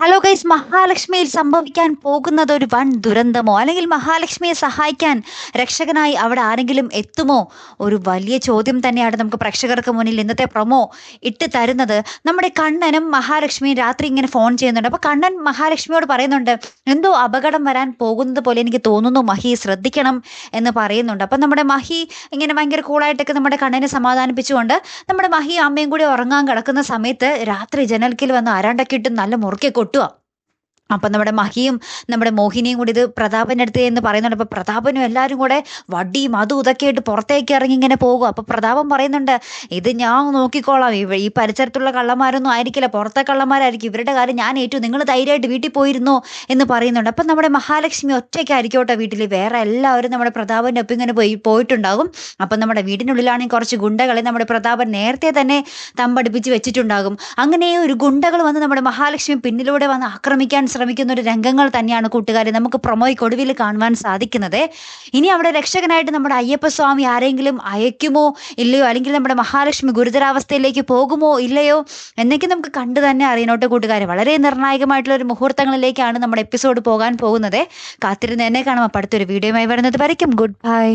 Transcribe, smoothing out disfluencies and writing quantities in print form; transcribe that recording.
Hello guys, മഹാലക്ഷ്മിയിൽ സംഭവിക്കാൻ പോകുന്നത് ഒരു വൻ ദുരന്തമോ അല്ലെങ്കിൽ മഹാലക്ഷ്മിയെ സഹായിക്കാൻ രക്ഷകനായി അവിടെ ആരെങ്കിലും എത്തുമോ? ഒരു വലിയ ചോദ്യം തന്നെയാണ് നമുക്ക് പ്രേക്ഷകർക്ക് മുന്നിൽ ഇന്നത്തെ പ്രൊമോ ഇട്ട് തരുന്നത്. നമ്മുടെ കണ്ണനും മഹാലക്ഷ്മിയും രാത്രി ഇങ്ങനെ ഫോൺ ചെയ്യുന്നുണ്ട്. അപ്പൊ കണ്ണൻ മഹാലക്ഷ്മിയോട് പറയുന്നുണ്ട്, എന്തോ അപകടം വരാൻ പോകുന്നത് പോലെ എനിക്ക് തോന്നുന്നു, മഹി ശ്രദ്ധിക്കണം എന്ന് പറയുന്നുണ്ട്. അപ്പൊ നമ്മുടെ മഹി ഇങ്ങനെ ഭയങ്കര കൂളായിട്ടൊക്കെ നമ്മുടെ കണ്ണനെ സമാധാനിപ്പിച്ചുകൊണ്ട് നമ്മുടെ മഹി അമ്മയും കൂടി ഉറങ്ങാൻ കിടക്കുന്ന സമയത്ത് രാത്രി ജനൽക്കിൽ വന്ന് ആരാണ്ടൊക്കെ ഇട്ട് നല്ല മുറുക്കെ കൊട്ടുക. അപ്പൊ നമ്മുടെ മഹിയും നമ്മുടെ മോഹിനിയും കൂടി ഇത് പ്രതാപന്റെ അടുത്ത് എന്ന് പറയുന്നുണ്ട്. അപ്പൊ പ്രതാപനും എല്ലാവരും കൂടെ വടിയും അതും ഇതൊക്കെ ആയിട്ട് പുറത്തേക്ക് ഇറങ്ങി ഇങ്ങനെ പോകും. അപ്പൊ പ്രതാപൻ പറയുന്നുണ്ട്, ഇത് ഞാൻ നോക്കിക്കോളാം, ഈ പരിസരത്തുള്ള കള്ളന്മാരൊന്നും ആയിരിക്കില്ല, പുറത്തെ കള്ളന്മാരായിരിക്കും, ഇവരുടെ കാര്യം ഞാൻ ഏറ്റു, നിങ്ങൾ ധൈര്യമായിട്ട് വീട്ടിൽ പോയിരുന്നോ എന്ന് പറയുന്നുണ്ട്. അപ്പൊ നമ്മുടെ മഹാലക്ഷ്മി ഒറ്റയ്ക്കായിരിക്കോട്ടെ വീട്ടിൽ, വേറെ എല്ലാവരും നമ്മുടെ പ്രതാപന്റെ ഒപ്പം ഇങ്ങനെ പോയിട്ടുണ്ടാകും. അപ്പൊ നമ്മുടെ വീടിനുള്ളിലാണെങ്കിൽ കുറച്ച് ഗുണ്ടകളെ നമ്മുടെ പ്രതാപൻ നേരത്തെ തന്നെ തമ്പടിപ്പിച്ച് വെച്ചിട്ടുണ്ടാകും. അങ്ങനെ ഒരു ഗുണ്ടകൾ വന്ന് നമ്മുടെ മഹാലക്ഷ്മി പിന്നിലൂടെ വന്ന് ആക്രമിക്കാൻ ശ്രമിക്കുന്ന ഒരു രംഗങ്ങൾ തന്നെയാണ് കൂട്ടുകാരെ നമുക്ക് പ്രൊമോയ്ക്കൊടുവിൽ കാണുവാൻ സാധിക്കുന്നത്. ഇനി അവിടെ രക്ഷകനായിട്ട് നമ്മുടെ അയ്യപ്പസ്വാമി ആരെങ്കിലും അയക്കുമോ ഇല്ലയോ, അല്ലെങ്കിൽ നമ്മുടെ മഹാലക്ഷ്മി ഗുരുതരാവസ്ഥയിലേക്ക് പോകുമോ ഇല്ലയോ എന്നൊക്കെ നമുക്ക് കണ്ടു തന്നെ അറിയണോട്ടെ കൂട്ടുകാരെ. വളരെ നിർണായകമായിട്ടുള്ള ഒരു മുഹൂർത്തങ്ങളിലേക്കാണ് നമ്മുടെ എപ്പിസോഡ് പോകാൻ പോകുന്നത്. കാത്തിരുന്ന് എന്നെ കാണാം. അപ്പോൾ അടുത്തൊരു വീഡിയോയുമായി വരുന്നത് വരയ്ക്കും. Good bye.